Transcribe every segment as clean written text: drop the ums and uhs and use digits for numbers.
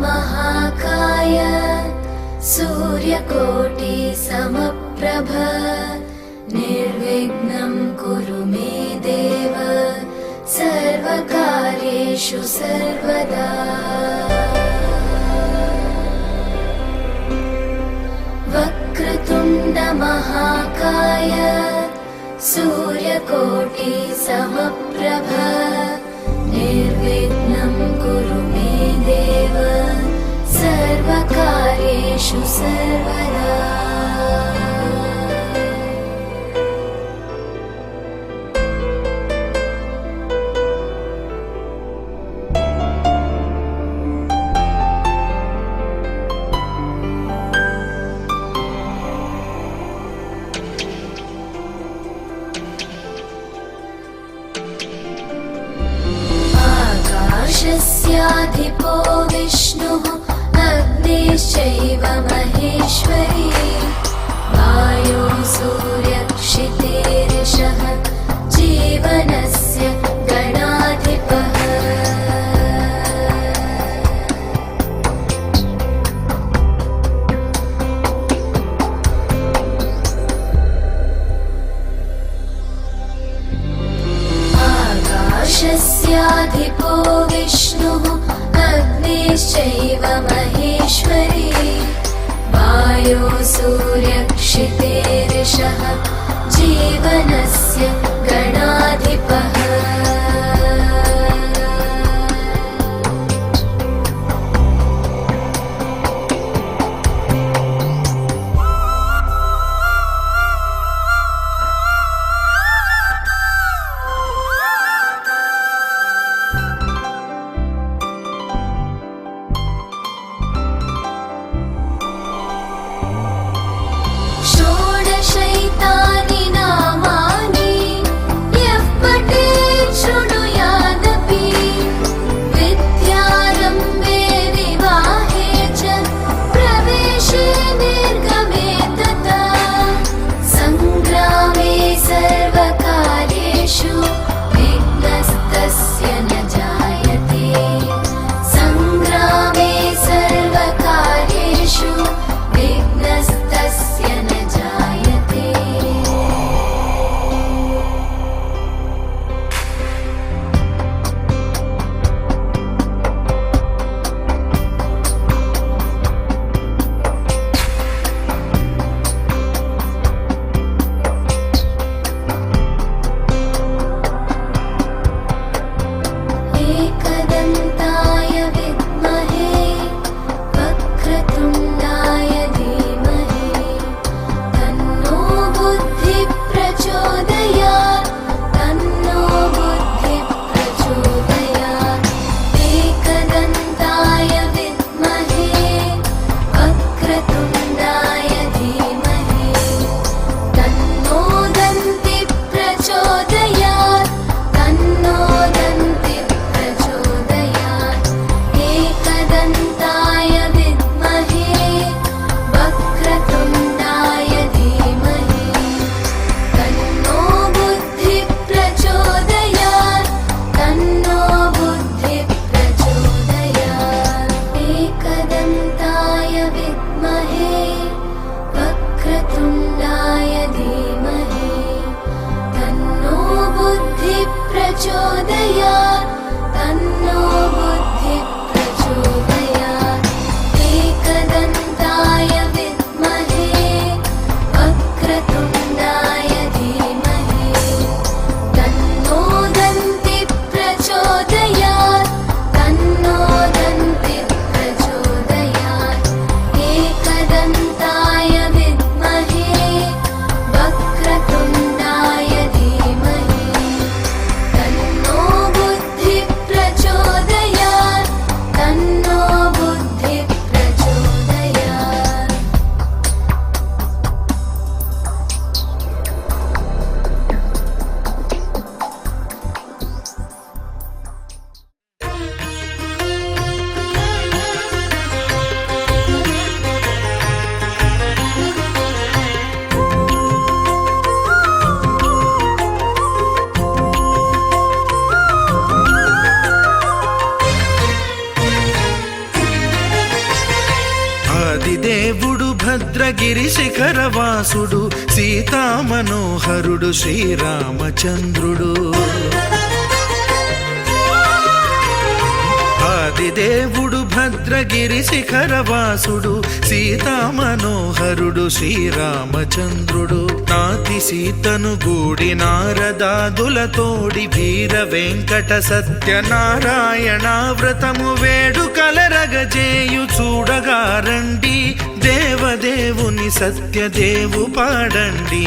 महाकाय सूर्यकोटि समप्रभ निर्विघ्नं कुरु मे देव सर्वकार्येषु सर्वदा। वक्रतुण्ड महाकाय सूर्यकोटि समप्रभ निर्विघ्नं कुरु मे देव सर्वकार्येषु सर्वदा। आकाशस्याधिपो विष्णुः अग्निश्चैव महेश्वरी वायो सूर्यक्षितेरिषः जीवनस्य गणाधिपः। आकाशस्याधिपो विष्णुः अग्निश्चैव महेश्वरी वायो सूर्यक्षितेरिषः जीवनस्य गणाधिपः। षोडशैतानि नामानि यः पठेत् భద్రగిరి శిఖరవాసుడు సీతామనోహరుడు శ్రీరామచంద్రుడు. ఆదిదేవుడు భద్రగిరి శిఖరవాసుడు సీతామనోహరుడు శ్రీరామచంద్రుడు. నాతి సీతను గూడి నారదాదులతోడి వీర వెంకట సత్యనారాయణ వ్రతము వేడుకలరగజేయు చూడగా రండి, దేవదేవుని సత్యదేవు పాడండి.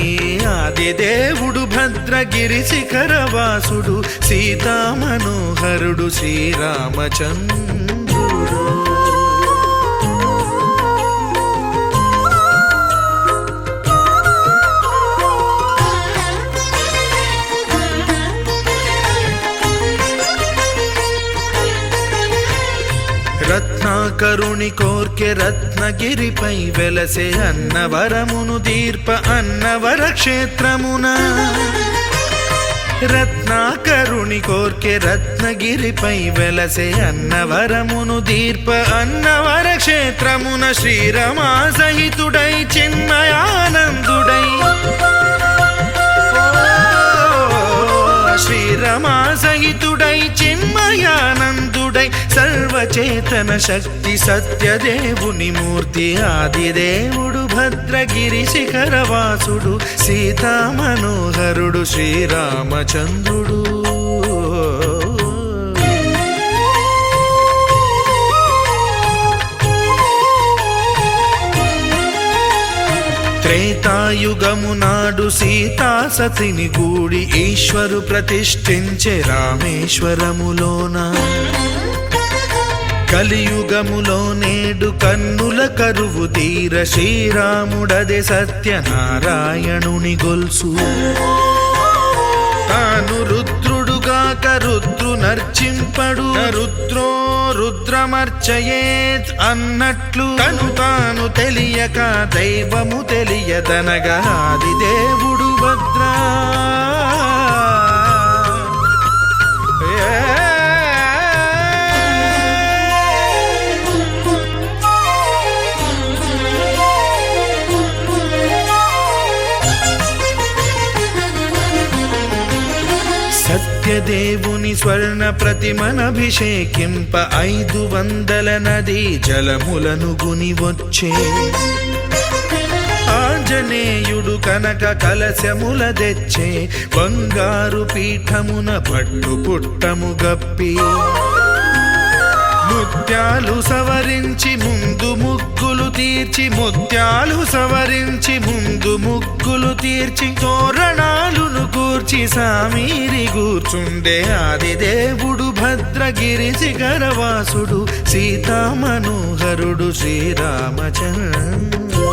ఆదిదేవుడు భద్రగిరి శిఖరవాసుడు సీతామనోహరుడు శ్రీరామచంద్రుడు. రత్నాకరుని కోర్కె రత్నగిరిపై వెలసే అన్నవరమును దీర్ప అన్నవర క్షేత్రమున. రత్నాకరుని కోర్కె రత్నగిరిపై వెలసే అన్నవరమును దీర్ప అన్నవర క్షేత్రమున. శ్రీరమా సహితుడై చిన్మయానందుడై శ్రీరమా సహితుడై చిన్మయానందుడై సర్వచేతన శక్తి సత్యదేవుని మూర్తి. ఆదిదేవుడు భద్రగిరి శిఖరవాసుడు సీతామనోహరుడు శ్రీరామచంద్రుడు. త్రేతాయుగము నాడు సీతా సతిని గూడి ఈశ్వరు ప్రతిష్ఠించే రామేశ్వరములోన. కలియుగములో నేడు కన్నుల కరువు తీర శ్రీరాముడదే సత్యనారాయణుని గొల్సు. తాను రుద్రుడుగాక రుద్రు నర్చింపడు, రుద్రో రుద్రమర్చయేత్ అన్నట్లు తను తాను తెలియక దైవము తెలియదనగా ఆదిదేవుడు భద్రా. సత్యదేవుని స్వర్ణ ప్రతిమనభిషేకింప 500 నదీ జలములను గుని వచ్చే. ఆంజనేయుడు కనక కలశముల తెచ్చే, బంగారు పీఠమున పట్టు పుట్టము గప్పి. ముత్యాలు సవరించి ముందు ముగ్గులు తీర్చి, ముత్యాలు సవరించి ముందు ముగ్గులు తీర్చి, తోరణాలును కూర్చి సామీరి కూర్చుండే. ఆదిదేవుడు భద్రగిరి శిఖరవాసుడు సీతామనోహరుడు శ్రీరామచంద్రుడు.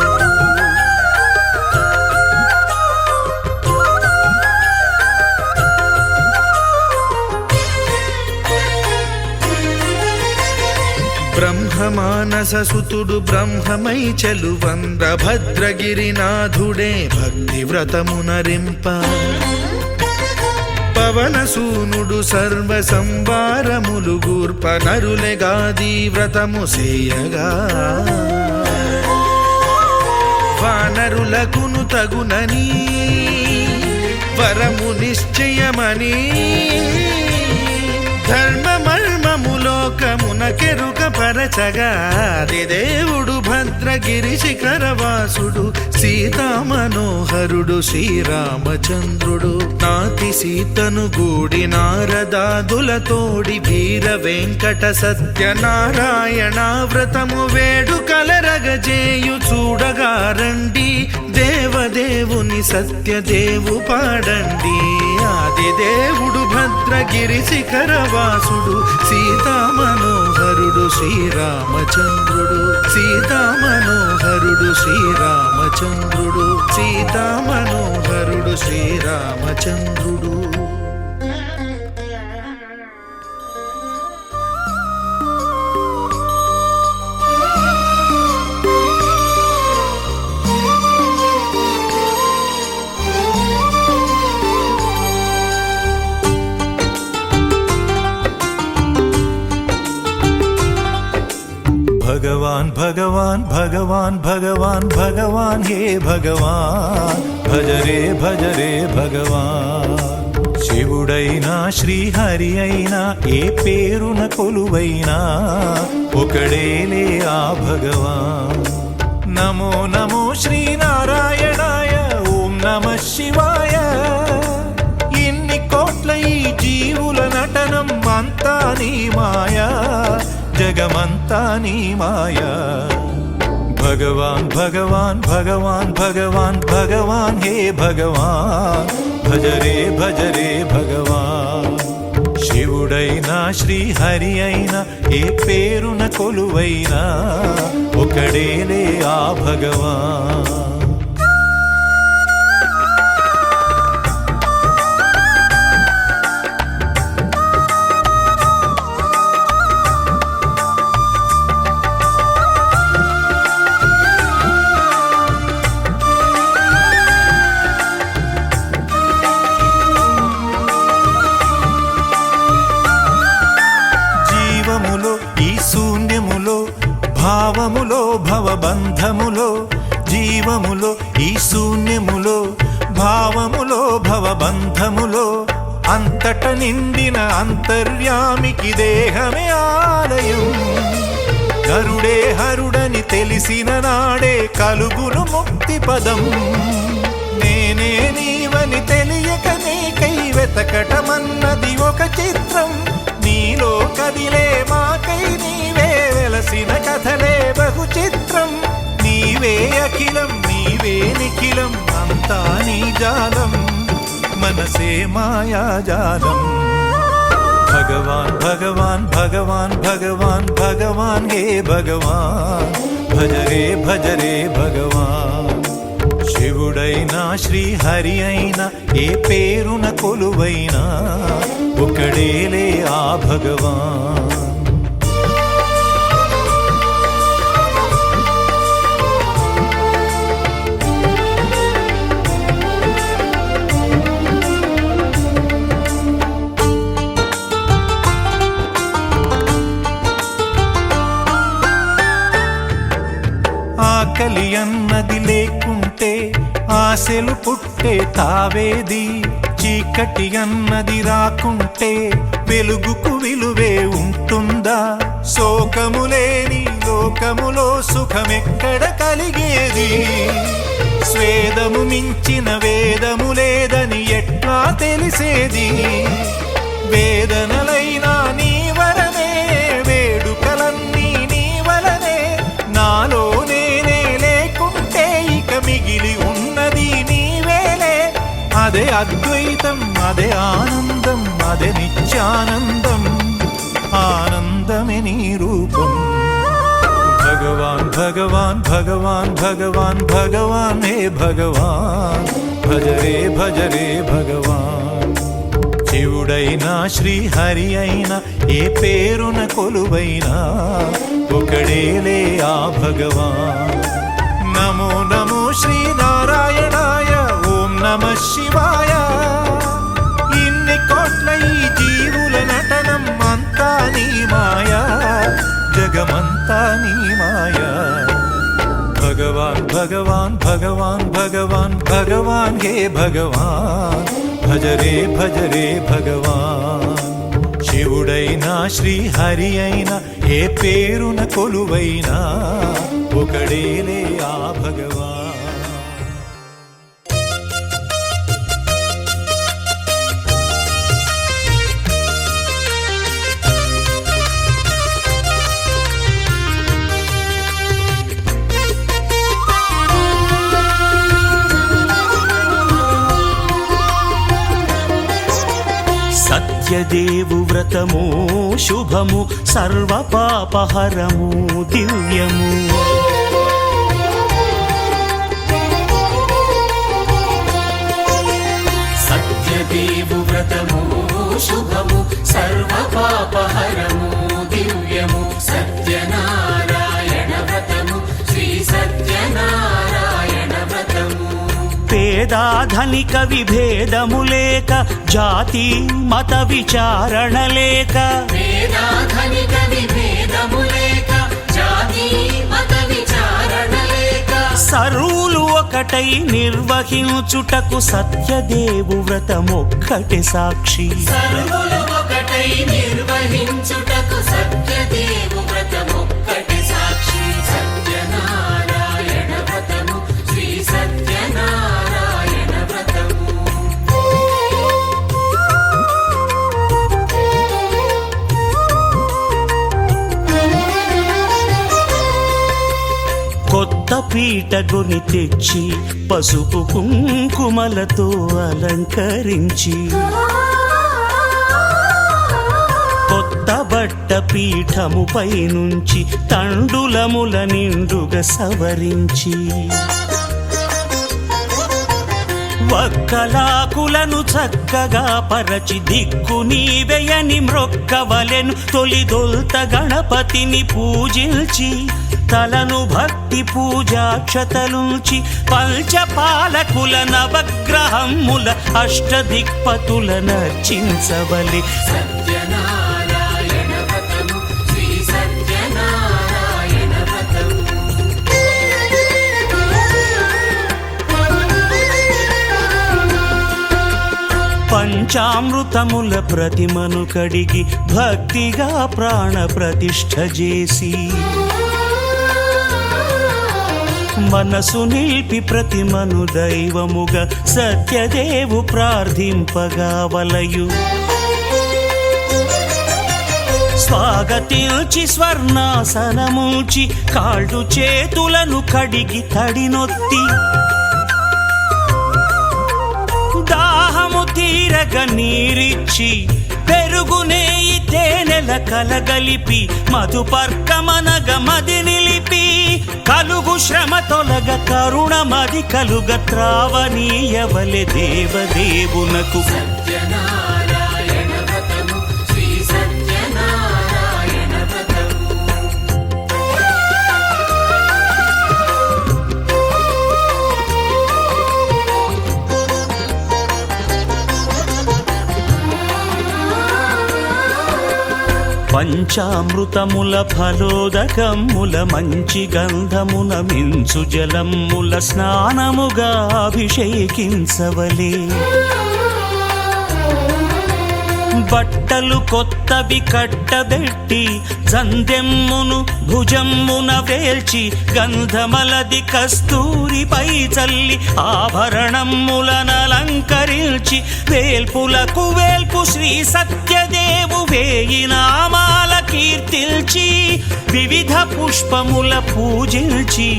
బ్రహ్మమానస సుతుడు బ్రహ్మమై చెలువంద్ర భద్రగిరినాథుడే భక్తి వ్రతమునరింప. పవనసూనుడు సర్వ సంవారములు గూర్ప, నరులెగాది వ్రతము సేయగా. వానరులకును తగునని వరము నిశ్చయమని, ధర్మమర్మములోకమునకెరుక పరచగా. ఆదిదేవుడు భద్రగిరి శిఖరవాసుడు సీతామనోహరుడు శ్రీరామచంద్రుడు. నాతి సీతను గూడి నారదాదులతోడి వీర వెంకట సత్యనారాయణ వ్రతము వేడుకలరగజేయు చూడగా రండి, దేవదేవుని సత్యదేవు పాడండి. ఆదిదేవుడు భద్రగిరి శిఖరవాసుడు సీతామనోహరుడు శ్రీరామచంద్రుడు. సీతామనోహరుడు శ్రీరామచంద్రుడు. సీతామనోహరుడు శ్రీరామచంద్రుడు. भगवान भगवान भगवान भगवान भगवान हे भगवान भज रे भगवान శివుడైనా శ్రీహరి అయినా ఏ పేరున కొలువైనా ఒకడేలే ఆ భగవాన్ నమో నమో శ్రీనారాయణాయ ఓం నమః శివాయ ఇన్ని కోట్ల ఈ జీవుల నటనం అంతా నీ మాయా జగమంతా నీ మాయా భగవాన్ భగవాన్ భగవాన్ భగవాన్ భగవాన్ హే భగవాన్ భజ రే భగవాన్ శివుడైనా శ్రీహరి అయినా ఏ పేరున కొలువైనా ఒకడేలే ఆ భగవాన్ ఈ శూన్యములో భావములో భవబంధములో జీవములో ఈ శూన్యములో భావములో భవబంధములో అంతట నిండిన అంతర్యామికి దేహమే ఆలయం గరుడే హరుడని తెలిసిన నాడే కలుగును ముక్తి పదం నేనే నీవని తెలియక నీకై వెతకటమన్నది ఒక చిత్రం నీలో కదిలే మాకై నీవే వెలసిన కథలే బహు చిత్రం నీవే అఖిలం నీవే నిఖిలం అంతా నీ జాలం మనసే మాయాజాలం భగవాన్ భగవాన్ భగవాన్ భగవాన్ భగవాన్ హే భగవాన్ భజ రే భగవాన్ శివుడైనా శ్రీహరి అయినా ఏ పేరున కొలువైనా ఒకడేలే ఆ భగవాన్ ఆకలి అన్నది లేకుంటే ఆశలు పుట్టే తావేది చీకటి అన్నది రాకుంటే వెలుగుకు విలువే ఉంటుందా శోకము లేని లోకములో సుఖమెక్కడ కలిగేది స్వేదము మించిన వేదము లేదని ఎట్లా తెలిసేది వేదనలైనా నీ వరమే వేడుకలన్నీ నీ వలనే నాలో నేనే లేకుంటే ఇక మిగిలి ఉన్నది నీవేలే అదే అద్వైతం అదే ఆనందం అదే నిత్యానందం ఆనందమే నీ రూపం భగవాన్ భగవాన్ భగవాన్ భగవాన్ భగవాన్ హే భగవాన్ భజ రే భగవాన్ శివుడైనా శ్రీహరి అయినా ఏ పేరున కొలువైనా ఒకడేలే ఆ భగవాన్ నమో నమో శ్రీనారాయణాయ ఓం నమః శివాయ ఇన్ని కోట్ల ఈ జీవుల నటనం అంతా నీ మాయా జగమంతా నీ మాయా భగవాన్ భగవాన్ భగవాన్ భగవాన్ భగవాన్ హే భగవాన్ భజ రే భగవాన్ శివుడైనా శ్రీహరి అయినా ఏ పేరున కొలువైనా ఒకడేలే ఆ భగవాన్ సత్యదేవు వ్రతము శుభము సర్వ పాపహరము దివ్యము సత్యదేవు వ్రతము శుభము సర్వ పాపహరము దివ్యము సత్యనారాయణ వ్రతము శ్రీ సత్యనారాయణ వ్రతము పేదాధనిక విభేదము లేక జాతి మత విచారణ లేక వేదాధనిక విభేదము లేక జాతి ఒకటై నిర్వహించుటకు సత్యదేవు వ్రతమొక్కటి సాక్షి. సర్వులు ఒకటై నిర్వహించుటకు సత్యదేవు వ్రతమొక్కటి సాక్షి. సత్యనారాయణ వ్రతము శ్రీ సత్యనారాయణ వ్రతము. కొత్త పీటగుని తెచ్చి పసుపు కుంకుమలతో అలంకరించి, కొత్త బట్ట పీఠముపై నుంచి తండులముల నిండుగా సవరించి, వక్కలాకులను చక్కగా పరచి దిక్కు నీవెయని మ్రొక్కవలెను. తొలిదొల్త గణపతిని పూజించి తలను భక్తి పూజాక్షతలుంచి, పంచపాలకుల నవగ్రహముల అష్టదిక్పతుల నర్చించవలె. సత్యనారాయణ వ్రతము శ్రీ సత్యనారాయణ వ్రతము. పంచామృతముల ప్రతిమను కడిగి భక్తిగా ప్రాణ ప్రతిష్ఠ చేసి, మనసు నిలిపి ప్రతిమను దైవముగా సత్యదేవు ప్రార్థింపగా వలయు. స్వాగతించి స్వర్ణాసనముంచి కాళ్ళు చేతులను కడిగి తడినొత్తి, దాహము తీరగ నీరిచ్చి పెరుగు నెయ్యి తేనెల కలగలిపి, మధుపర్కమనగ మది నిలిపి, కలుగు శ్రమ తొలగ కరుణ మది కలుగ త్రావనీయవలె దేవదేవునకు. సత్యనారాయణ వ్రతము శ్రీ సత్యనారాయణ వ్రతము. పంచామృతముల ఫలోదకముల మంచి గంధమున మించు జలముల స్నానముగా అభిషేకించవలే. బట్టలు కొత్తవి కట్టబెట్టి జందెమ్మును భుజమ్మున వేల్చి, గంధమలది కస్తూరిపై చల్లి ఆభరణములనలంకరించి, వేల్పులకు వేల్పు శ్రీ సత్యదేవు వేయి నామాల కీర్తిల్చి, వివిధ పుష్పముల పూజించి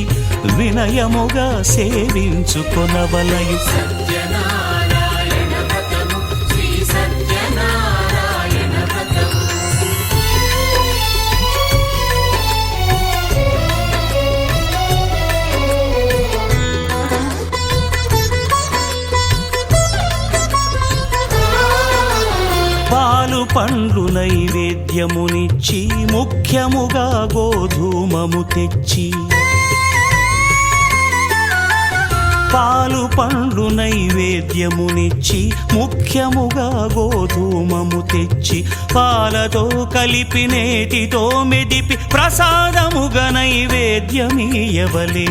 వినయముగా సేవించుకొనవలయు. సత్యనారాయణ వ్రతము శ్రీ సత్యనారాయణ వ్రతము. పాలు పండ్లు నైవేద్యమునిచ్చి, ముఖ్యముగా గోధూమము తెచ్చి, పాలు పండ్లు నైవేద్యమునిచ్చి ముఖ్యముగా గోధూమము తెచ్చి, పాలతో కలిపి నేతితో మెదిపి ప్రసాదముగా నైవేద్యమీయవలే.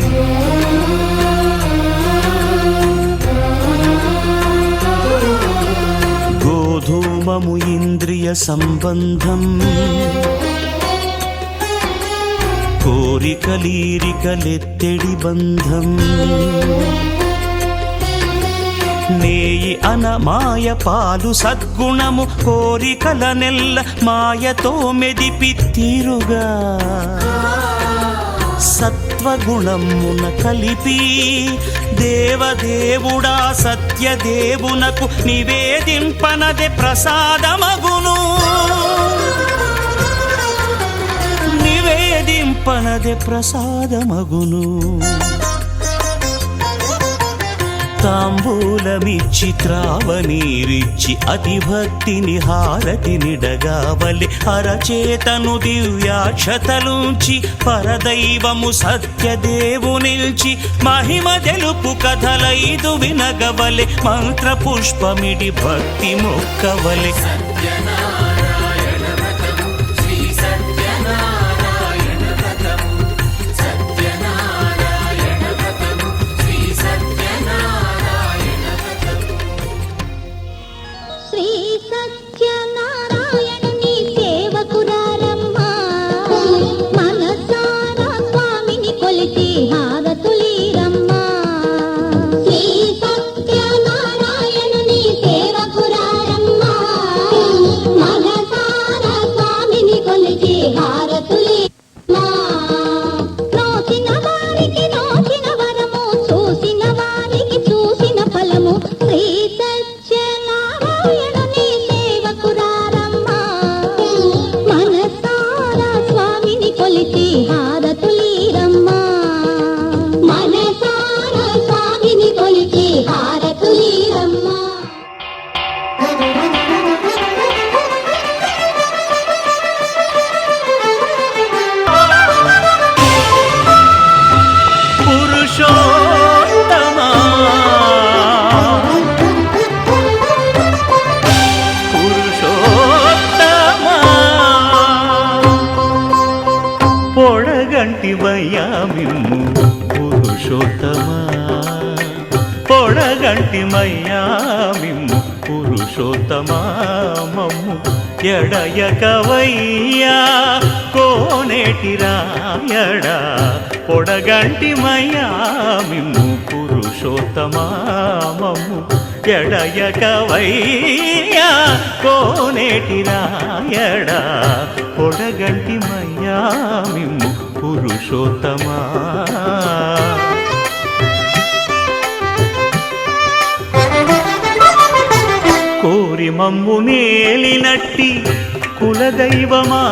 గోధూమము ఇంద్రియ సంబంధం, కోరికలీరికలెత్తెడి బంధం. నేయి అన మాయ పాలు సద్గుణము, కోరికల నెల్ల మాయతో మెదిపి తీరుగా, సత్వగుణమున కలిపి దేవదేవుడా సత్యదేవునకు నివేదింపనదే ప్రసాదమగును. నివేదింపనదే ప్రసాదమగును. తాంబూలమిచ్చి త్రావనీరిచ్చి అతిభక్తిని హారతినిడగావలె. అరచేతను దివ్యాక్షతలుంచి పరదైవము సత్యదేవునిల్చి మహిమ తెలుపు కథలైదు వినగవలె. మంత్ర పుష్పమిడి భక్తి మొక్కవలె. సత్యనారాయణ వ్రతము శ్రీ సత్యనారాయణ వ్రతము. సత్యనారాయణ వ్రతము శ్రీ సత్య కొలిచి హారతులీరమ్మా మనసార స్వామిని కొలిచి హారతులీరమ్మా పురుషోత్తమా పురుషోత్తమా పొడగంటి మయ్యామిమ్ము పురుషోత్తమా పొడగంటి మయ్యామిమ్ము పురుషోత్తమా మమ్ము ఎడయకవయ్యా కోనేటి రాయడా పొడగంటి మయ్యామిమ్ము పురుషోత్తమా మమ్ము ఎడయకవయ్యా కోనేటి రాయడా పొడగంటి మయ్యామిమ్ము పురుషోత్తమా కోరి మమ్ము నేలినట్టి కులదైవమా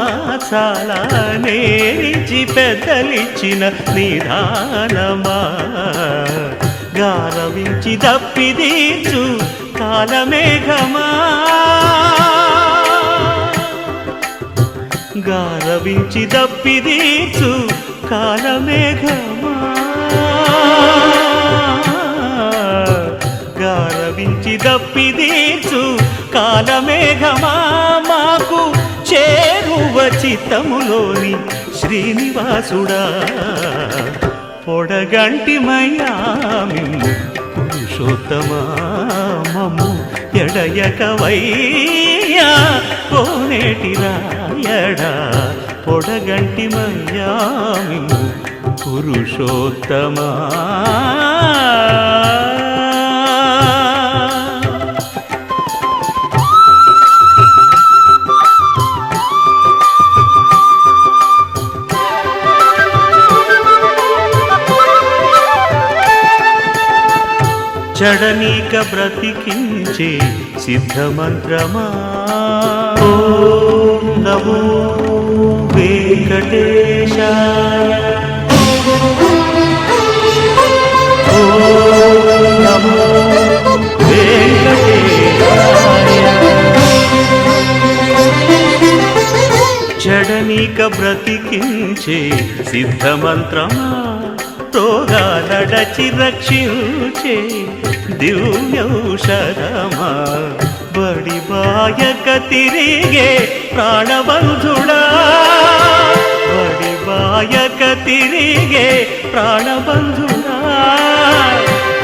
చాలా నేరించి పెద్దలిచ్చిన నిదానమా గారవించి దప్పిదీర్చు కాలమేఘమా గారవించి దప్పిదీర్చు కాలమేఘమా గారవించి దప్పిదీర్చు కాలమేఘమా మాకు చేరువ చిత్తములోని శ్రీనివాసుడా పొడగంటి మయ్యామిమ్ము పురుషోత్తమా మమ్ము ఎడయకవయ్యా కోనేటి రాయడా పొడగంటి మయ్యామిమ్ము పురుషోత్తమా చడనీక బ్రతికించే సిద్ధమంత్రమా ఓం నమో వెంకటేశాయ ఓం నమో వెంకటేశాయ చడనీక బ్రతికించే సిద్ధమంత్రమా రోగాలడచి రక్షించే దివ్యౌషధమా బడి బాయక తిరిగే ప్రాణబంధుడా బడి బాయక తిరిగే ప్రాణబంధుడా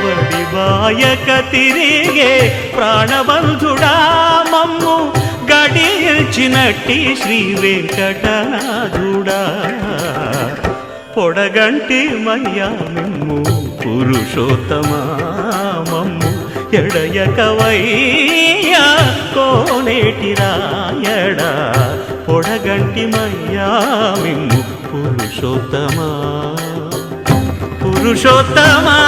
బడి బాయక తిరిగే ప్రాణబంధుడా మమ్ము గడిచినట్టి శ్రీ వెంకటనాథుడా పొడగంటి మయ్యామిమ్ము పురుషోత్తమా మమ్ము ఎడయకవయ్యా కోనేటి రాయడా పొడగంటి మయ్యామిమ్ము పురుషోత్తమా పురుషోత్తమా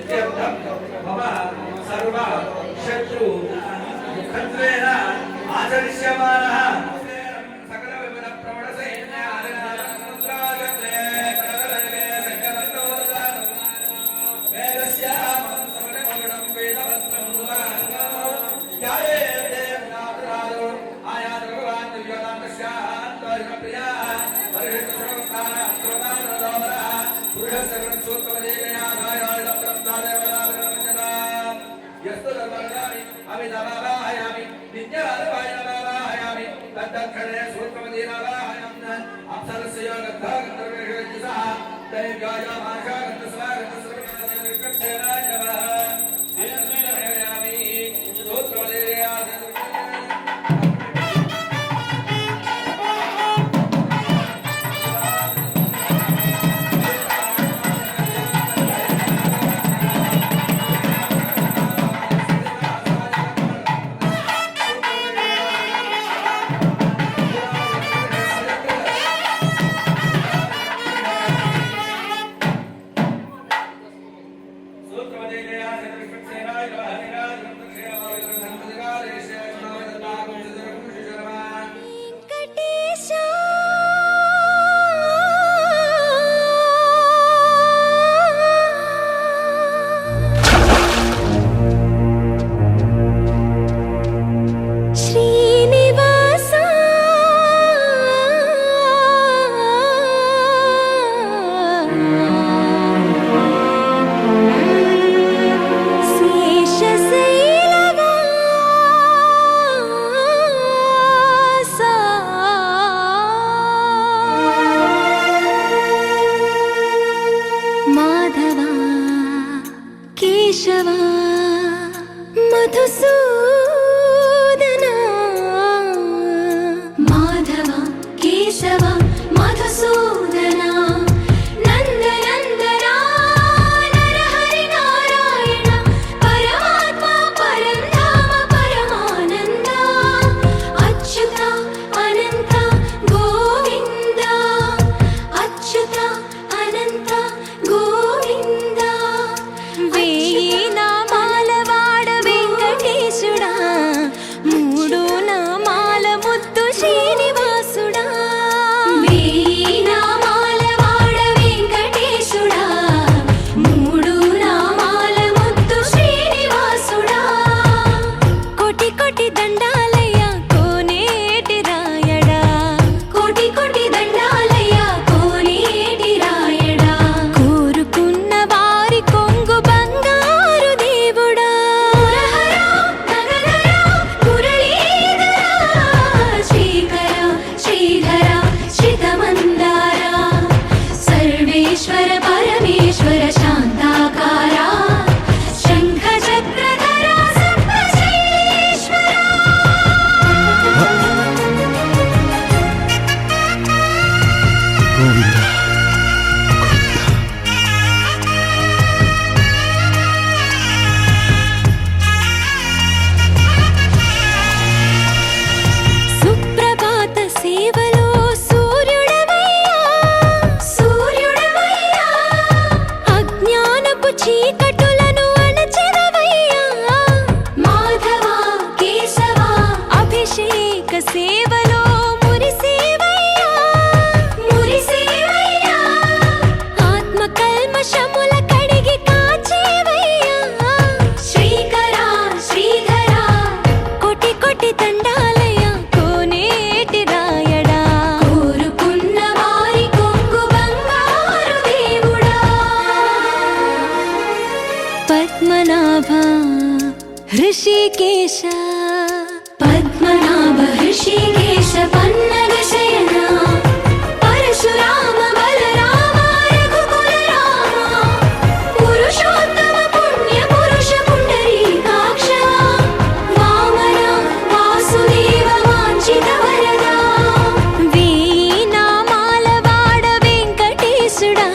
इत्यर्थं मम सर्व शत्रु मुखत्वेन आचरिष्यमाणः सकल विमल प्रवण सैन्य आदिनाथमुद्रागते करकरणे संकरतोदान वेदस्य समनमगणं वेदवस्त्रं सुराङ्गो याये देवनाथराजो आयात भगवान् दिव्यनाथस्य प्रिया परिहित सर्वथा त्रोदानदोरा पुरुषस्य सूत्रवदेया गायाळ प्रप्तादेवदानवन्दना यस्तु धर्मज्ञानि अमितभावायामि नित्यारवायनभावायामि तद्दक्षणे सूत्रवदेनाभायाम्न अप्सरस्य योगद्धा गन्धर्वैर्यसः दैव्याय मार्गा गन्धस्वागतस्वर्गसेनाय नमः दिनद्वययामि सूत्रवदेया వెంకటేశా శ్రీనివాసా శేషశైలవాసా మాధవా కేశవా మధుసూదనా మాధవా కేశవ మధుసూదనా నందనందనా నరహరి నారాయణ పరమాత్మ పరంధామ పరమానంద అచ్యుత అనంత గోవింద అచ్యుత అనంత గోవింద వేయి నామాల వాడ వెంకటేశుడా మూడు నామాల ముద్దు శ్రీనివాసుడా వేయి నామాల వాడ వెంకటేశుడా మూడు నామాల ముద్దు శ్రీనివాసుడా కోటి కోటి దండాలయ్య కోనేటి రాయడా కోటి కోటి దండాలయ్య కోనేటి రాయడా కోరుకున్న వారి కొంగు బంగారు దేవుడా మురళీధరా శ్రీకర శ్రీధర శ్రితమందార సర్వేశ్వర పరమేశ్వర శాంతాకార శంఖ చక్రధర సప్తశైలేశ్వర సుప్రభాత సేవలో సూర్యుడవయ్యా సూర్యుడవయ్యా అజ్ఞానపు చీకటులను అణచెదవయ్యా మాధవా కేశవా అభిషేక సేవలో మురిసేవయ్యా మురిసేవయ్యా ఆత్మ కల్మషముల కడిగి కాచేవయ్యా శ్రీకర శ్రీధర కోటి కోటి దండాలయ కోనేటి రాయడా కోరుకున్న వారి కొంగు బంగారు దేవుడా పద్మనాభ హృషికేశ పద్మనాభ హృషికేశ పన్నగ శయన పరశురామ బలరామ రఘుకుల రామ పురుషోత్తమ పుణ్య పురుష పుండరీకాక్ష వామన వాసుదేవ వాంఛిత వరదా వేయి నామాల వాడ వెంకటేశుడా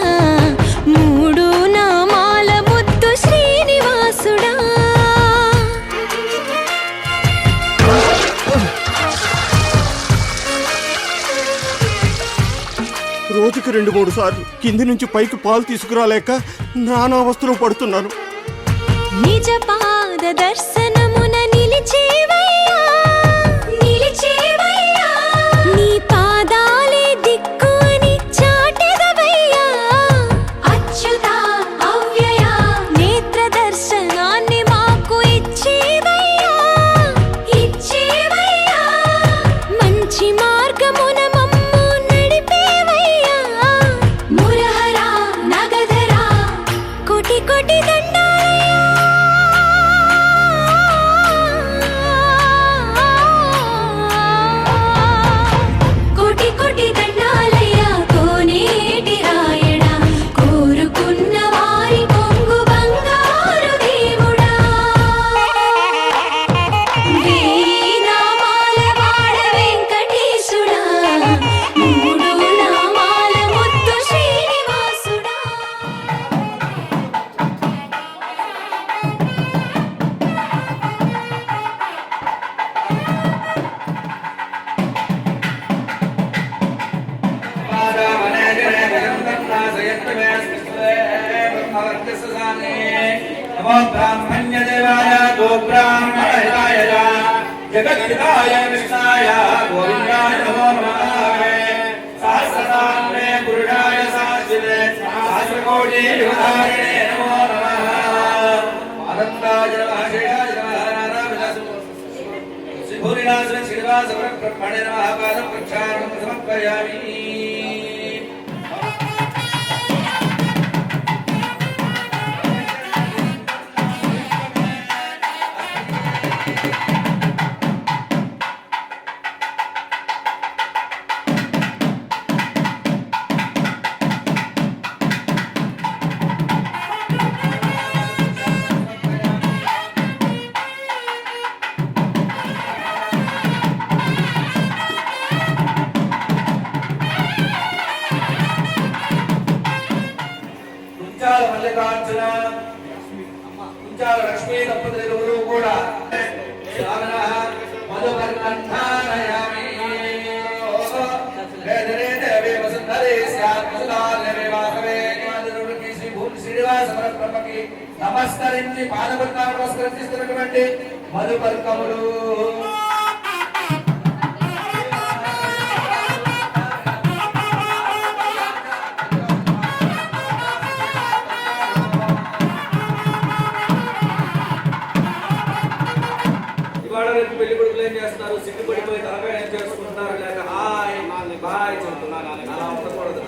మూడు నామాల ముద్దు శ్రీనివాసుడా రోజుకి 2-3 సార్లు కింది నుంచి పైకి పాలు తీసుకురాలేక నానా అవస్థలు పడుతున్నాను. నిజ పాద దర్శనమున నిలిచేవయ్యా నిలిచేవయ్యా నీ పాదాలే దిక్కు అని చాటెదవయ్యా అచ్యుత అవ్యయ నేత్ర దర్శనాన్ని మాకు ఇచ్చేవయ్యా ఇచ్చేవయ్యా మంచి మార్గమున మమ్ము నడిపేవయ్యా మురహర నగధర కోటి కోటి కోటి కోటి దండాలయ్యా కోనేటి రాయడా కోరుకున్న వారి కొంగు బంగారు దేవుడా నామాల వాడ వెంకటేశుడా మూడు నామాల ముత్తు శ్రీనివాసుడా नमो ब्राह्मण्य देवाय गो ब्राह्मणाय जगद्धिताय कृष्णाय गोविन्दाय नमो नमः सहस्रनाम्ने पुरुषाय सहस्रिने सहस्रकोटि युगधारिणे नमो नमः आनन्दाय नमः शेषाय नमः नारायणाय श्रीभूरिनाथ श्रीनिवास ब्रह्मणे नमः पादप्रक्षालनं समर्पयामि కుంచాల మల్లికార్జున కుంచాల లక్ష్మీ దంపతులు కూడా మధువర్ణానయామి శ్రీనివాస బ్రహ్మకి నమస్కరించి పాదపద్మాలు నమస్కరిస్తున్నటువంటి మధుపర్కములు పెళ్లి కొడుకులు ఏం చేస్తారు సిగ్గుపడిపోయి తలకాయ ఏం చేసుకుంటున్నారు లేక హాయ్ బాయ్ చెప్తున్నారు అలా ఉండకూడదు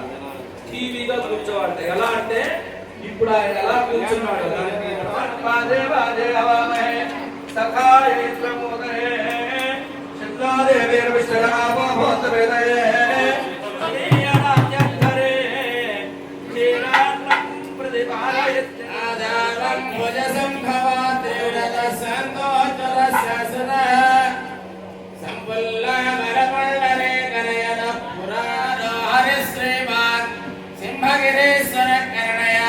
టీవీగా కూర్చోవాలంటే ఎలా అంటే ఇప్పుడు ఆయన ఎలా కూర్చున్నాడు సింహగిరీశ్వర కరణయ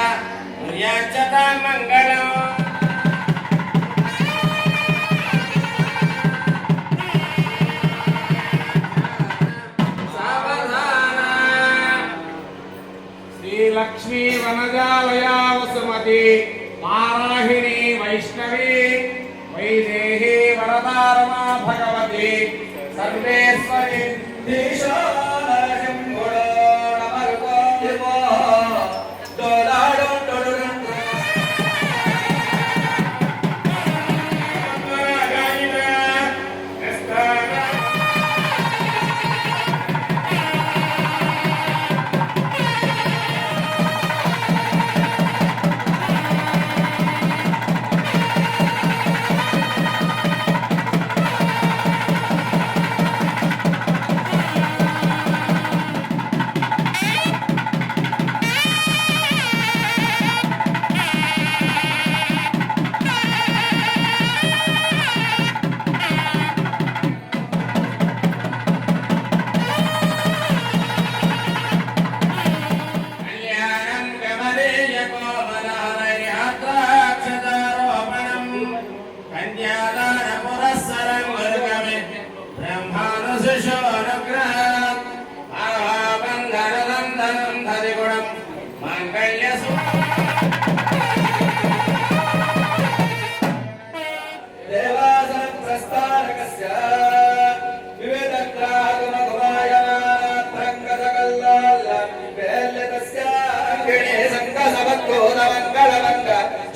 పుర్యాచత మంగళం శ్రీలక్ష్మీ వనజాలయా వసుమతి వారాహిణి వైష్ణవి వైదేహి వరదారమా భగవతి సర్వేశ్వరి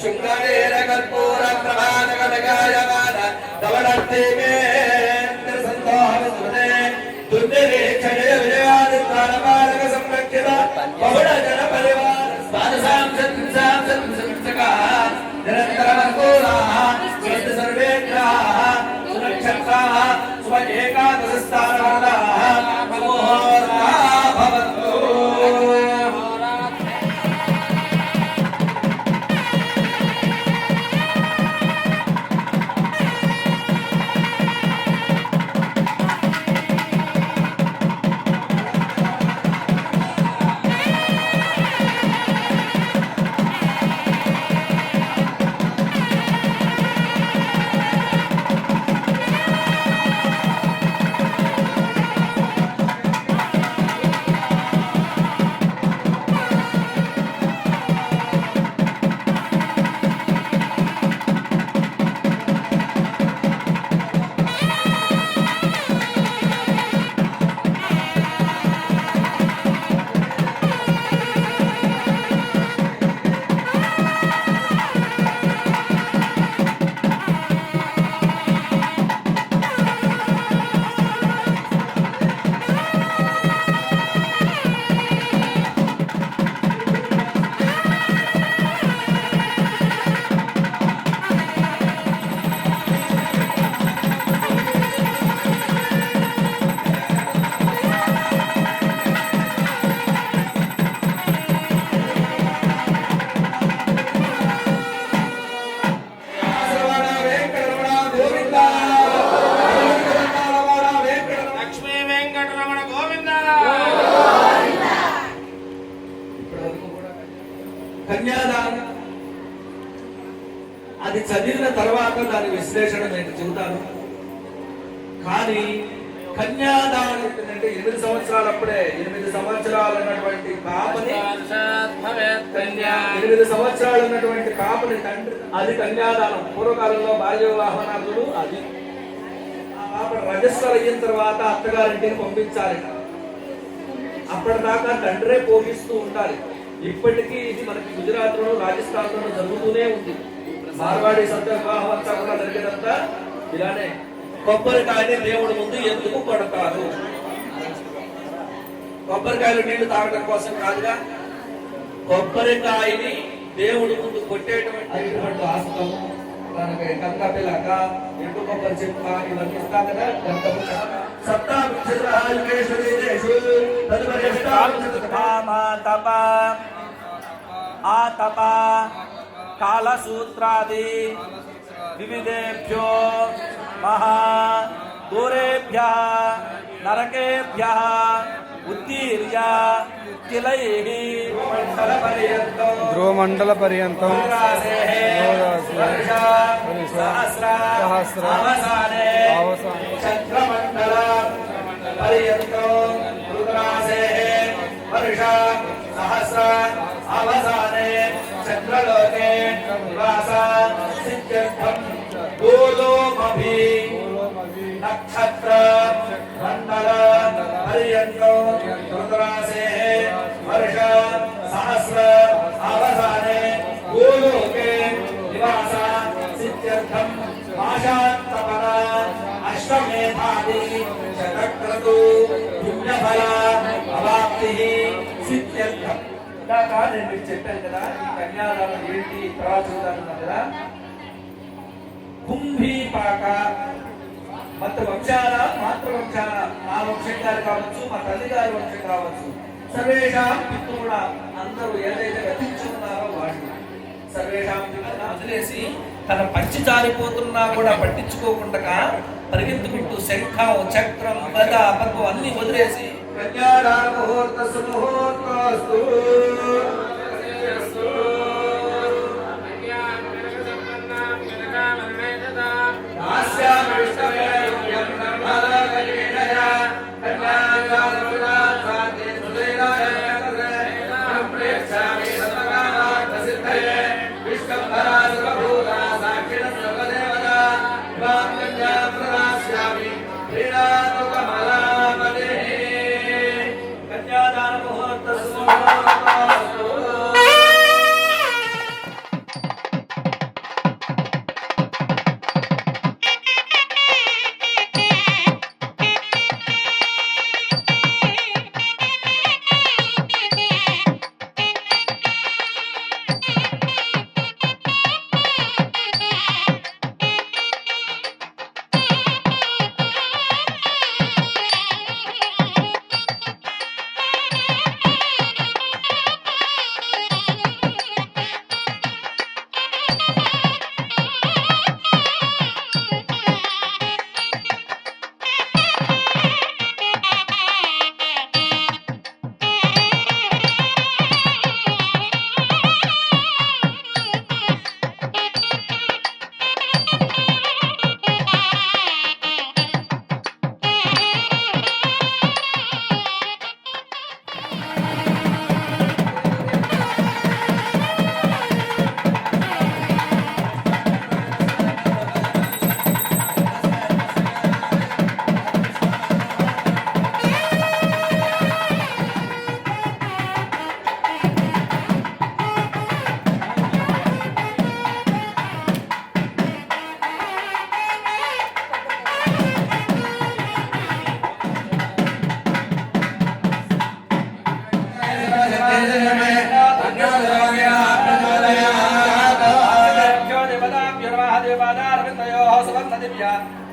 శృంగవేర కర్పూర ప్రభాతకటకాయమాన తవడర్తే మే సంతోహమే దుర్నిరీక్షణే విజయాదిత్వానపాలక సంరక్షిత బహుళ జన పరివార స్వాదసాం సంసాం సంసకా నిరంతరమర్గోలాః స్వస్తి సర్వేభ్యః సురక్షకాః శుభ ఏకాదశస్థానవరదాః ముహూర్తాః భవంతు. లక్ష్మీ వెంకటరమణ గోవింద. కన్యాదానం అది చదివిన తర్వాత దాని విశ్లేషణ నేను చెబుతాను. కానీ కన్యాదానం అంటే 8 సంవత్సరాలప్పుడే 8 సంవత్సరాలు ఉన్నటువంటి పాపని 8 సంవత్సరాలు ఉన్నటువంటి పాపని తండ్రి అది కన్యాదానం. పూర్వకాలంలో బాల్య వివాహనాథుడు అది ఆ పాప రజస్వలు అయిన తర్వాత అత్తగారింటికి పంపించాలి. అప్పటిదాకా తండ్రే పోగిస్తూ ఉండాలి. ఇప్పటికీ ఇది మనకి గుజరాత్ లోను రాజస్థాన్ లోను జరుగుతూనే ఉంది. మార్వాడి సంత వివాహం అంతా కూడా జరిగేదంతా ఇలానే. కొబ్బరికాయని దేవుడి ముందు ఎందుకు కొడతారు? కొబ్బరికాయలు నీళ్లు తాగడం కోసం కాదుగా. కొబ్బరికాయని దేవుడి ముందు కొట్టేటువంటి ఆస్తము మనకి కంక పిల్లక ఎండు కొబ్బరి చెక్క ఇవన్నీ ఇస్తాం కదా. తప కాలసూత్రాది వివిధేభ్యో మహా దూరేభ్యః నరకేభ్యః ఉత్తీర్య కిలైః ధ్రువమండల పర్యంతం సహస్ర చంద్రమండల పర్యంతం రుద్రాసేః వర్ష సహస్ర అవసానే చంద్రలోకే నివాస సిద్ధ్యర్థం గోలోమభి నక్షత్ర మండల పర్యంతం రుద్రాసేః వర్ష సహస్ర అవసానే గోలోకే నివాస సిద్ధ్యర్థం మాశాంతపర అష్టమేధాది శతక్రతు పుణ్యఫల అవాప్తి సిద్ధ్యర్థం. ఇందాక నేను మీకు చెప్పాను కదా ఈ కన్యాదానం ఏంటి తర్వాత చూద్దాం కదా. కుంభీపాక మాతృవంశాన మా వంశం గారు కావచ్చు, మా తల్లి గారి వంశం కావచ్చు, సర్వేషాం పితృడా అందరూ ఏదైతే గతించుకున్నారో వాటిని సర్వేషాం పితృడా వదిలేసి తన పంచి జారిపోతున్నా కూడా పట్టించుకోకుండా పరిగెత్తుకుంటూ శంఖం చక్రం గద పద్మం అన్ని వదిలేసి కన్యాదాన ముహూర్తస్తు ముహూర్తస్తు కన్యాదాన ముహూర్తస్తు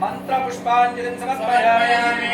మంత్రపుష్పాంజలిం సమర్పయామి.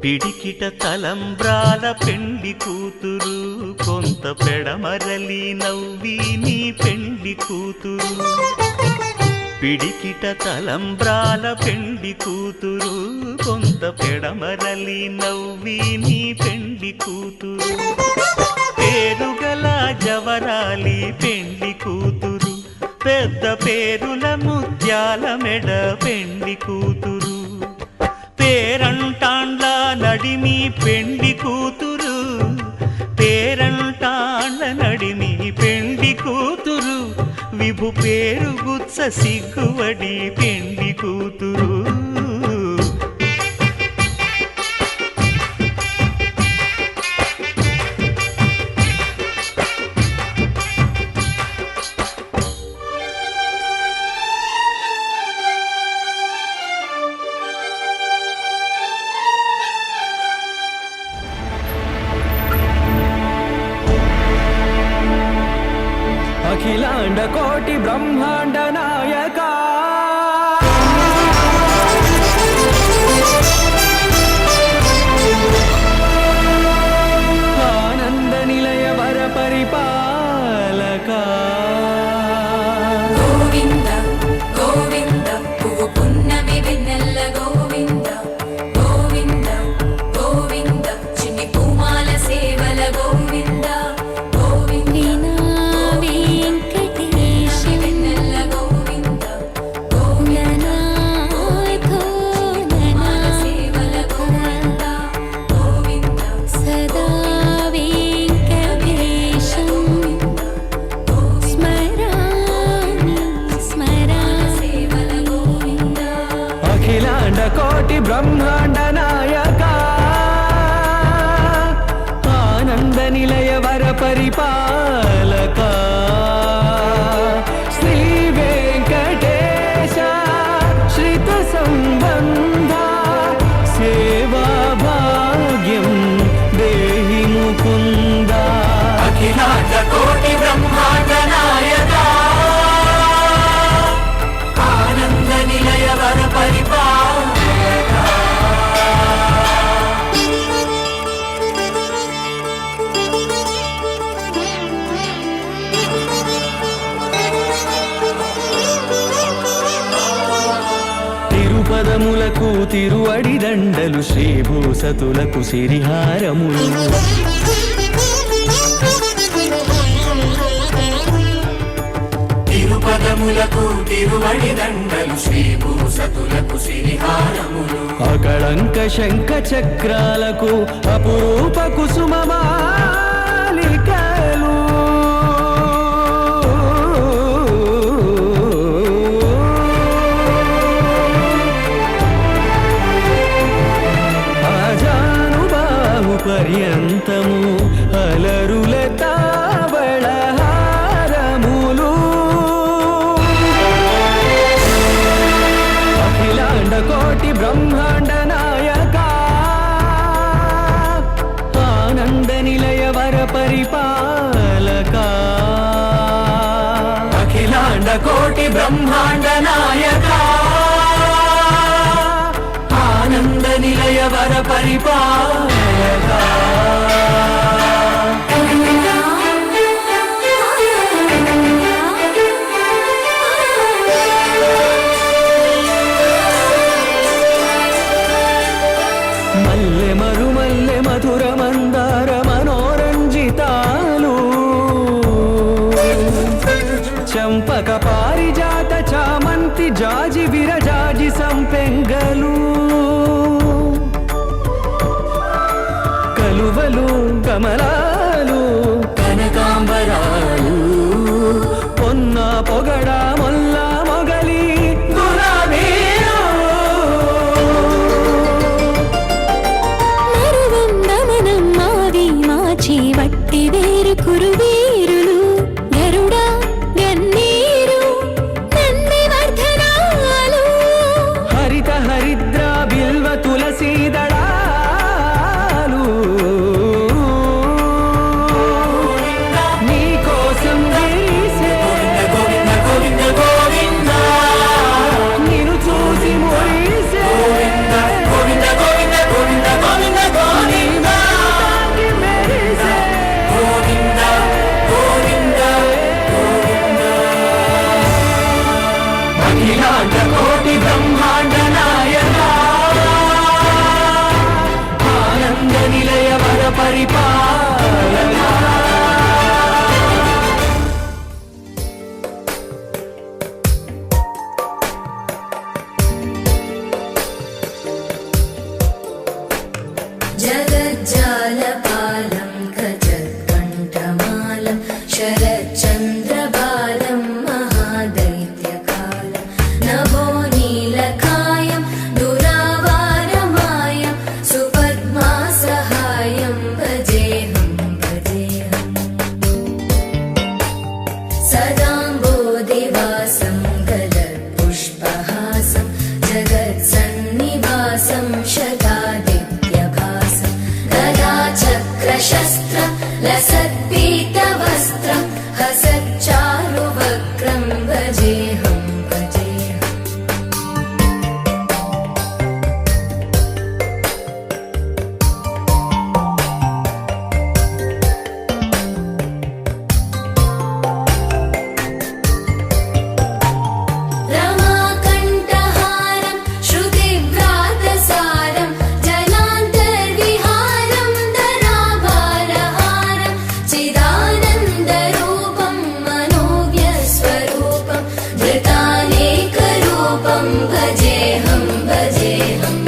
పిడికిట తలంబ్రాల పెండ్లి కూతురు కొంత పెడమరలి నవ్వి నీ పెండ్లి కూతురు పిడికిట తలంబ్రాల పెండ్లి కూతురు కొంత పెడమరలి నవ్వి నీ పెండ్లి కూతురు పేరుగల జవరాలి పెండ్లి కూతురు పెద్ద పేరుల ముత్యాల మెడ పెండ్లి కూతురు పేరంటాండ్ల నడిమి పెండ్లి కూతురు పేరంటాండ్ల నడిమి పెండ్లి కూతురు విభు పేరు గుత్స సిగ్గువడి పెండ్లి కూతురు అఖిలాండ కోటి బ్రహ్మాండ నాయక ఆనంద నిలయ వర పరిపాలక గోవింద గోవింద పువ్వు పున్నమి వెన్నెల్ల గోవింద గోవింద గోవింద చిన్ని పూమాల సేవల గోవింద గోవింద వెంకటేశ వెన్నెల్ల గోవింద గోవింద పూమాల సేవల గోవింద గోవింద సదా వెంకటేశం స్మరామి స్మరామి సేవల గోవింద అఖిలాండ కోటి బ్రహ్మాండ నాయక ఆనంద నిలయ వర పరిపాలక శ్రీ వెంకటేశ శ్రిత సంబంధ సేవా భాగ్యం దేహి ముకుంద అఖిలాండ కోటి బ్రహ్మాండ నాయక ఆనంద నిలయ వర పరిపాలక తిరుపదములకు తిరువడి దండలు శ్రీభూసతులకు సిరిహారములు తిరుపదములకు తిరువడి దండలు శ్రీభూసతులకు సిరిహారములు అకళంక శంఖ చక్రాలకు అపురూప కుసుమమాలికలు ఆజానుబాహు పర్యంతము అలరుల తావళహారములు అఖిలాండ కోటి బ్రహ్మాండ నాయక ఆనంద నిలయ వర పరిపాలక అఖిలాండ కోటి బ్రహ్మాండ నాయక ఆనంద నిలయ వర పరిపాలక మల్లె మరుమల్లె మధుర మందార మనోరంజితాలు చంపక పారిజాత చామంతి జాజి విరజాజి సంపెంగలు కలువలు కమలాలు కనకాంబరాలు పొన్న పొగడ మొల్ల మొగలి గులాబీలు మరువందమనం మావి మాచి వట్టి వేరు కురువీరులు గరుడ గన్నీరు నంది వర్ధనాలు హరిత హరిద్ర బిల్వ తులసీ దళాలు जगज्जालपालं खजत्कण्ठमालं शरच्चन्द्रबालं महादैत्यकालं नभो नीलकायं दुरावारमायं सुपद्मासहायं भजेऽहं भजेऽहम् सदाम्बोधिवासं गदत्पुष्पहासं जगत्सन्निवासं शतादित्यभासं गदाचक्रशस्त्रं लसत्पीतवस्त्रं हसच्चारुवक्त्रं भजेऽहं भजेऽहम् रमाकण्ठहारं श्रुतिव्रातसारं जलान्तर्विहारं धराभारहारं चिदानन्दरूपं मनोज्ञस्वरूपं धृतानेकरूपं भजेऽहं भजेऽहम्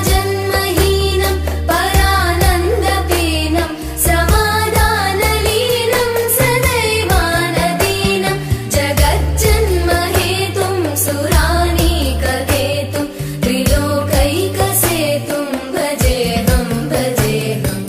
जराजन्महीनं परानन्दपीनं समाधानलीनं सदैवानदीनं जगज्जन्महेतुं सुरानीकहेतुं त्रिलोकैकसेतुं भजेऽहं भजेऽहम्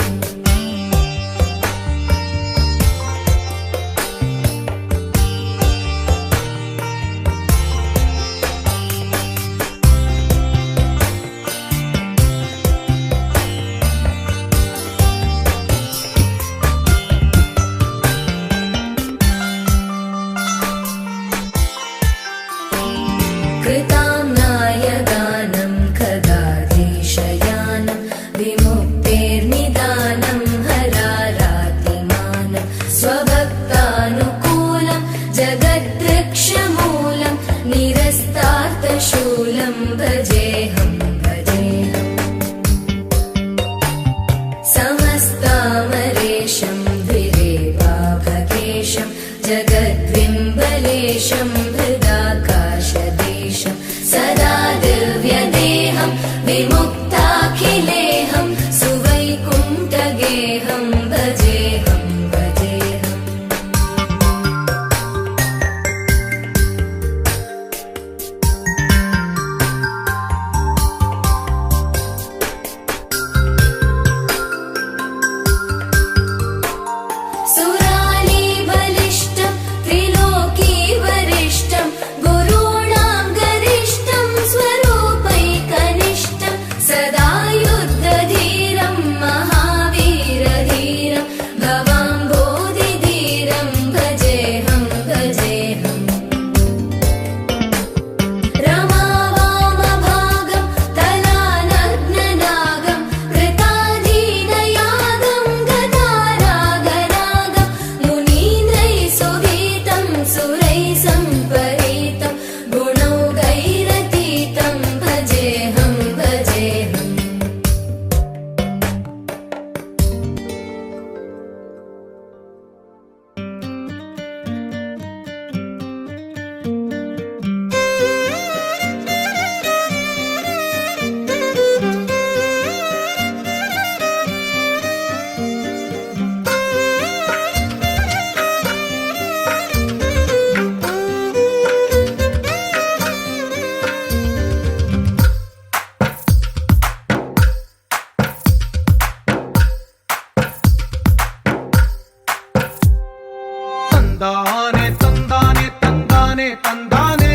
कृताम्नायगानं खगाधीशयानं विमुक्तेर्निदानं हरारातिमानं स्वभक्तानुकूलं जगद्वृक्षमूलं निरस्तार्थशूलं भजेऽहं भजेऽहम् समस्तामरेशं द्विरेवाभकेशं जगद्विम्बलेशं हृदाकाशदेशं सदा दिव्यदेहं विमुक्ताखिलेहं सुवैकुण्ठगेहं भजेऽहं भजेऽहम् सुरालीबलिष्ठं त्रिलोकीवरिष्ठं गुरूणां गरिष्ठं स्वरूपैकनिष्ठं सदा युद्धधीरं महावीरधीरं भवाम्बोधिधीरं भजेऽहं भजेऽहम् रमावामभागं तलानग्ननागं कृताधीनयागं गदारागरागं मुनीन्द्रैः सुगीतं सुरैः सम्परीतं गुणौघैरतीतं भजेऽहं भजेऽहम् తందానే తందానే తందానే తందానే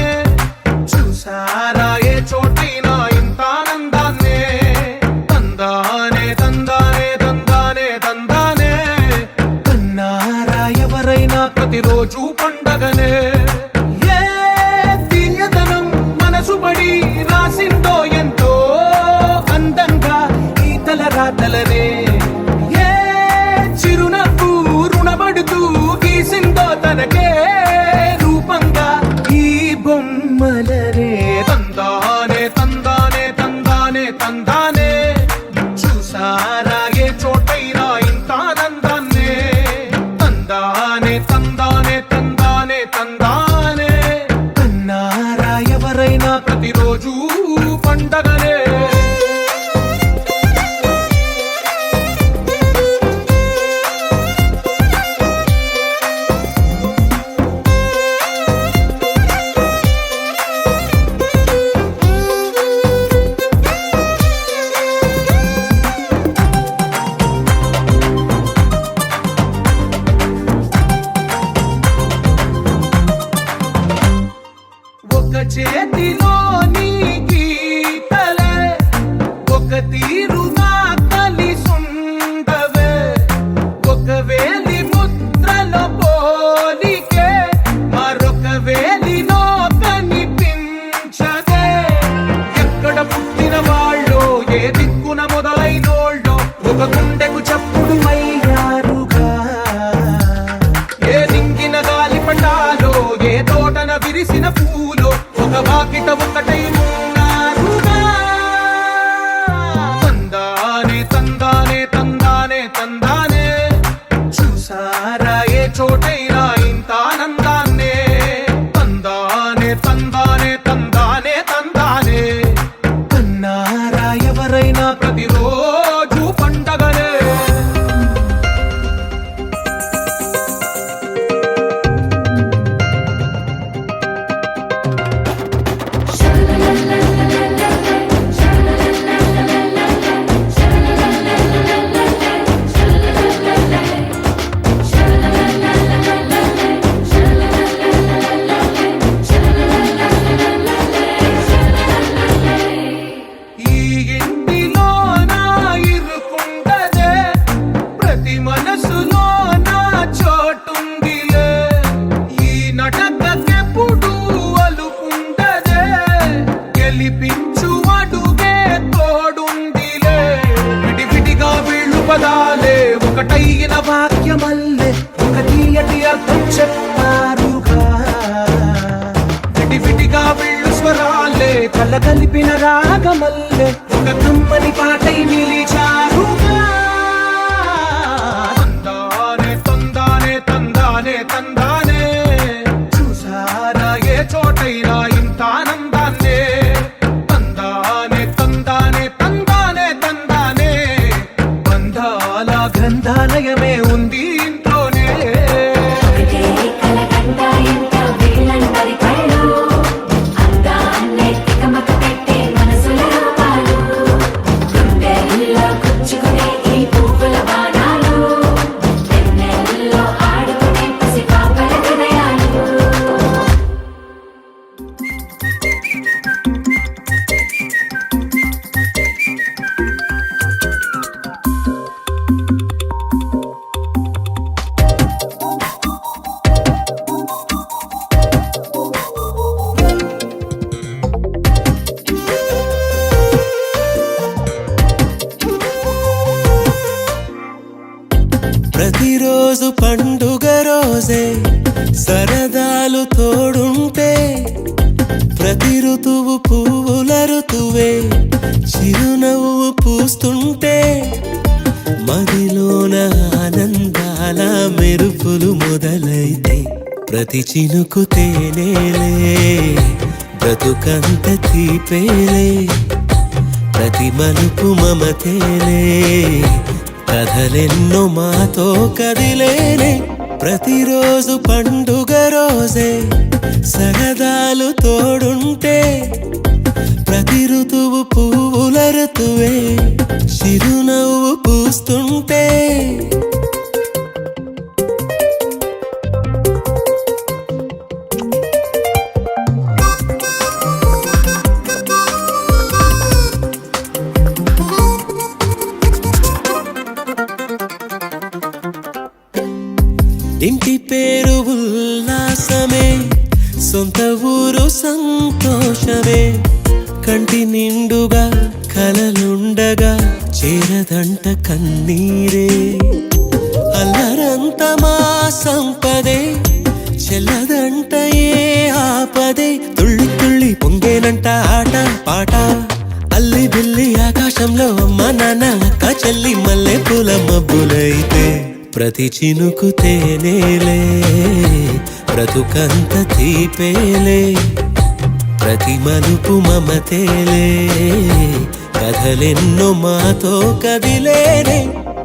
చూసారా ఏ చోటైనా ఇంత ఆనందాన్నే తందానే తందానే తందానే తందానే కన్నారా ఎవరైనా ప్రతిరోజు పండగనే ఏ తీయదనం మనసు పడి రాసిందో ఎంతో అందంగా ఈ తలరాతలనే ఏ చిరునవ్వు రుణపడుతూ గీసిందో తనకే రూపంగా ఈ బొమ్మలనే తందానే తందానే తందానే తందానే చూసారా ఏ చోటైనా ఇంత ఆనందాన్నే తందానే తందానే తందానే తందానే కన్నారా ఎవరైనా ప్రతిరోజు పండగనే చేతిలో నీ గీతలే ఒక తీరుగా కలిసుండవే ఒక వేలి ముద్రల పోలికే మరొక వేలిలో కనిపించదే ఎక్కడ పుట్టిన వాళ్ళో ఏ దిక్కున మొదలైనోళ్ళో ఒక గుండెకు చప్పుడు అయ్యారుగా ఏ నింగిన గాలి పటాలో ఏ తోటన విరిసిన పూలో ఒక వాకిట ఒకటై ఉన్నారుగా తందానే తందానే తందానే తందానే చూసారా ఏ చోటైనా ఇంత ఆనందాన్నే తందానే తందానే తందానే తందానే కన్నారా ఎవరైనా ప్రతిరోజు పండగలే ఈ ఇంటిలో నా ఇరుకుండదే ప్రతి మనసులో నా చోటుందిలే ఈ నటకెప్పుడు అలుకుండదే గెలిపించు అడుగే తోడుందిలే విడివిడిగా వీళ్ళు పదాలే ఒకటైన వాక్యమల్లే ఒక తీయటి అర్థం చెప్పారుగా విడివిడిగా వీళ్ళు స్వరాలే కల కలిపిన రాగమల్లే ఒక కమ్మని పాటై నిలిచారుగా తందానే తందానే తందానే తందానే చూసారా ఏ చోటైనా ఇంత ఆనందాన్నే తందానే తందానే తందానే తందానే బంధాల గ్రంథాలయమే ఉంది ఇంట్లోనే ప్రతిరోజు పండుగ రోజే సరదాలు తోడుంటే ప్రతి ఋతువు పువ్వుల ఋతువే చిరునవ్వు పూస్తుంటే మదిలోన ఆనందాల మెరుపులు మొదలైతే ప్రతి చినుకు తేనేలే బ్రతుకంత తీపేలే ప్రతి మలుపు మమతేలే కథలెన్నో మాతో కదిలేనే ప్రతిరోజు పండుగ రోజే సరదాలు తోడుంటే ప్రతి ఋతువు పువ్వుల ఋతువే చిరునవ్వు పూస్తుంటే ఇంటి పేరు ఉల్లాసమే సొంత ఊరు సంతోషమే కంటి నిండుగా కలలుండగా చేరదంట కన్నీరే అల్లరంత మా సంపదే చెల్లదంట ఏ ఆపదే తుళ్ళి తుళ్ళి పొంగేనంట ఆట పాట అల్లి బిల్లి ఆకాశంలో అమ్మ నాన్న అక్క చెల్లి మల్లె పూల మబ్బులైతే ప్రతి చినుకు తేనేలే బ్రతుకంత తీపేలే ప్రతి మలుపు మమతేలే కథలెన్నో మాతో కదిలేనే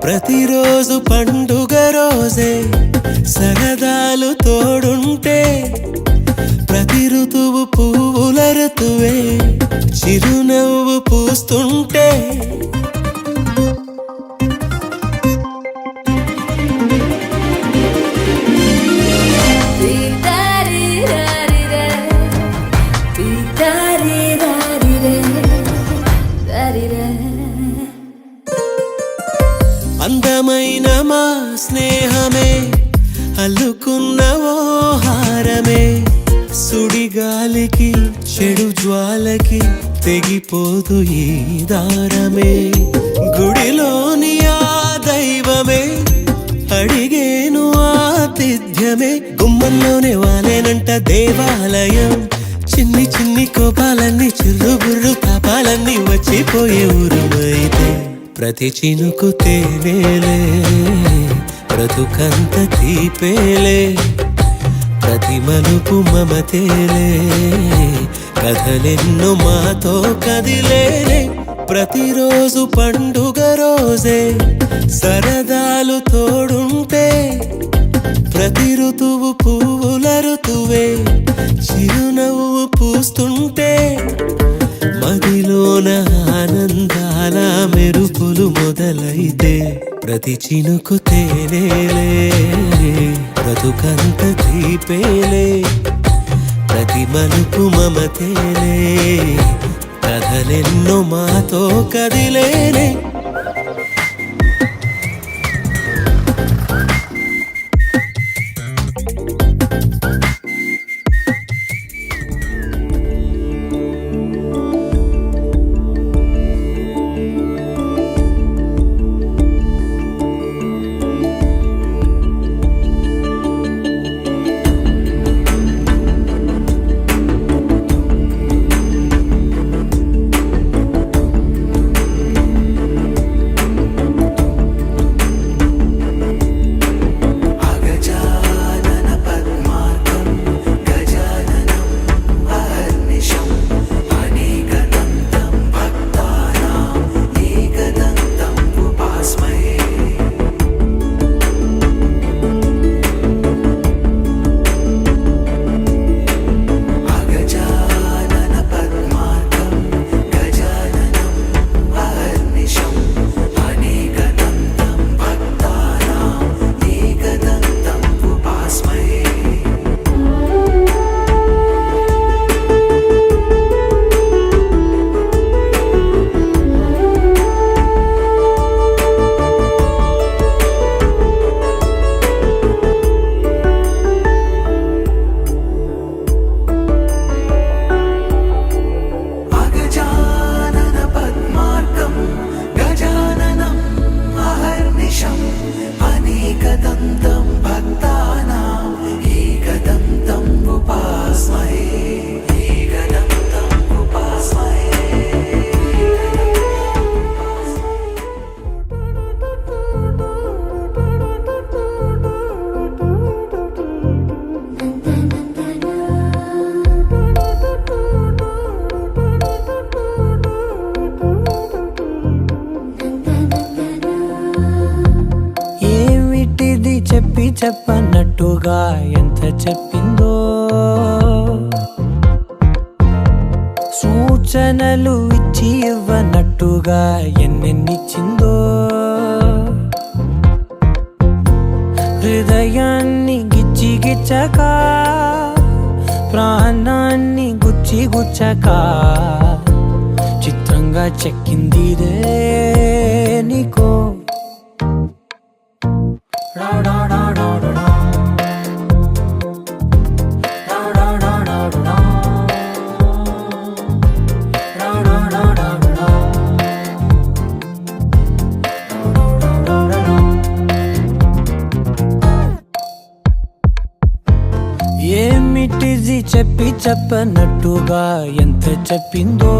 ప్రతిరోజు పండుగ రోజే సరదాలు తోడుంటే ప్రతి ఋతువు పువ్వుల ఋతువే చిరునవ్వు పూస్తుంటే Pita స్నేహమే అల్లుకున్న ఓ హారమే సుడిగాలికి చెడు జ్వాలకి తెగిపోదు ఈ దారమే గుడిలోని ఆ దైవమే అడిగేను ఆతిథ్యమే గుమ్మంలోనే వాలేనంట దేవాలయం చిన్ని చిన్ని కోపాలన్నీ చిల్లుబుర్రు పాపాలన్నీ వచ్చిపోయే ఊరుమైతే ప్రతి చినుకు తేనేలే బ్రతుకంత తీపేలే ప్రతి మలుపు మమతేలే కథలెన్నో మాతో కదిలేలే ప్రతిరోజు పండుగ రోజే సరదాలు తోడుంటే ప్రతి ఋతువు పువ్వుల ఋతువే చిరునవ్వు పూస్తుంటే మదిలోన ఆనందాల మెరుపులు మొదలైతే ప్రతి చినుకు తేనేలే బ్రతుకంత తీపేలే ప్రతి మలుపు మమతేలే కథలెన్నో మాతో కదిలేలే చెప్పన్నట్టుగా ఎంత చెప్పిందో సూచనలు ఇచ్చి ఇవ్వనట్టుగా ఎన్నెన్నిచ్చిందో హృదయాన్ని గిచ్చి గిచ్చక ప్రాణాన్ని గుచ్చి గుచ్చక చిత్రంగా చెక్కింది రే నీకో ఏమిటిది చెప్పి చెప్పనట్టుగా ఎంత చెప్పిందో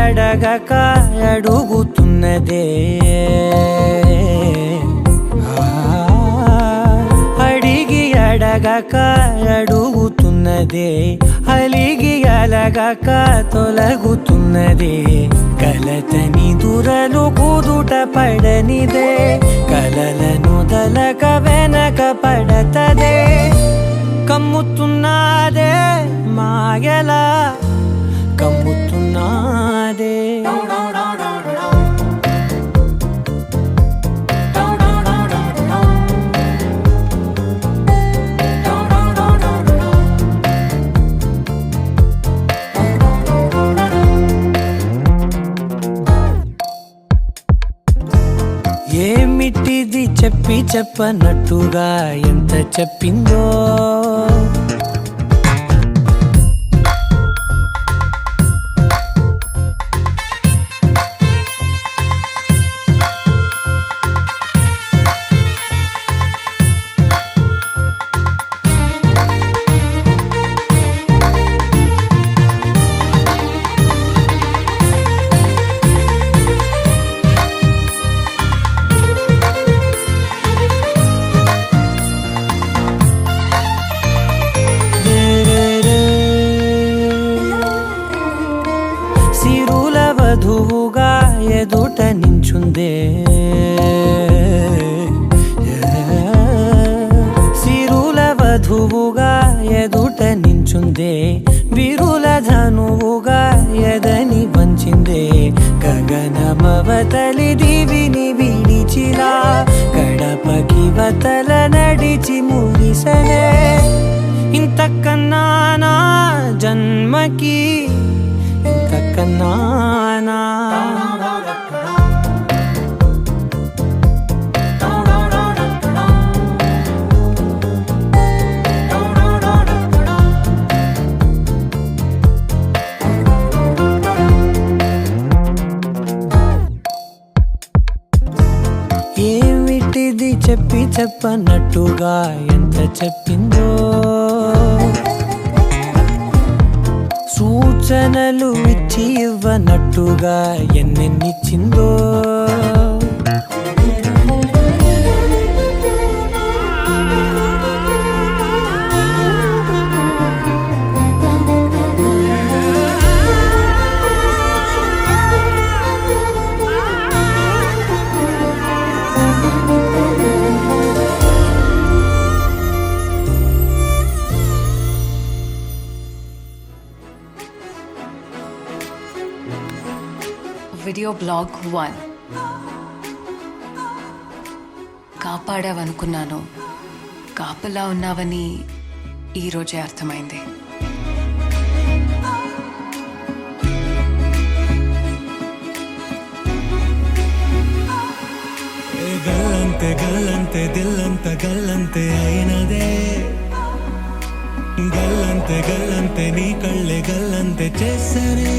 అడగక అడుగుతున్నదే అడగక అడుగుతున్నదే అలిగి అలగక తొలగుతున్నదే కలతని దురలు కుదుట పడనిదే కలలను దలక వెనక పడతదే కమ్ముతున్నదే మాయలా కమ్ముతున్నదే ఏమిటిది చెప్పి చెప్పనట్టుగా ఎంత చెప్పిందో సిరుల వధువుగా ఎదుట నించుందే సిరుల వధువుగా ఎదుట నించుందే విరుల ధనువుగా ఎదని వంచిందే గగనమవతలి దివిని విడిచిలా గడపకి వతల నడిచి మురిసనే ఇంతకన్నా నా జన్మకి ఇంతకన్నా ఏమిటిది చెప్పి చెప్పనట్టుగా ఎంత చెప్పిందో సూచనలు ఇచ్చి ఇవ్వనట్టుగా ఎన్నెన్నిచ్చిందో వీడియో బ్లాగ్ 1 కాపాడావనుకున్నాను కాపలా ఉన్నావని ఈరోజే అర్థమైంది గల్లంతే గల్లంతే దిల్లంత గల్లంతే అయినదే గల్లంతే గల్లంతే నీ కళ్ళే గల్లంతే చేసరే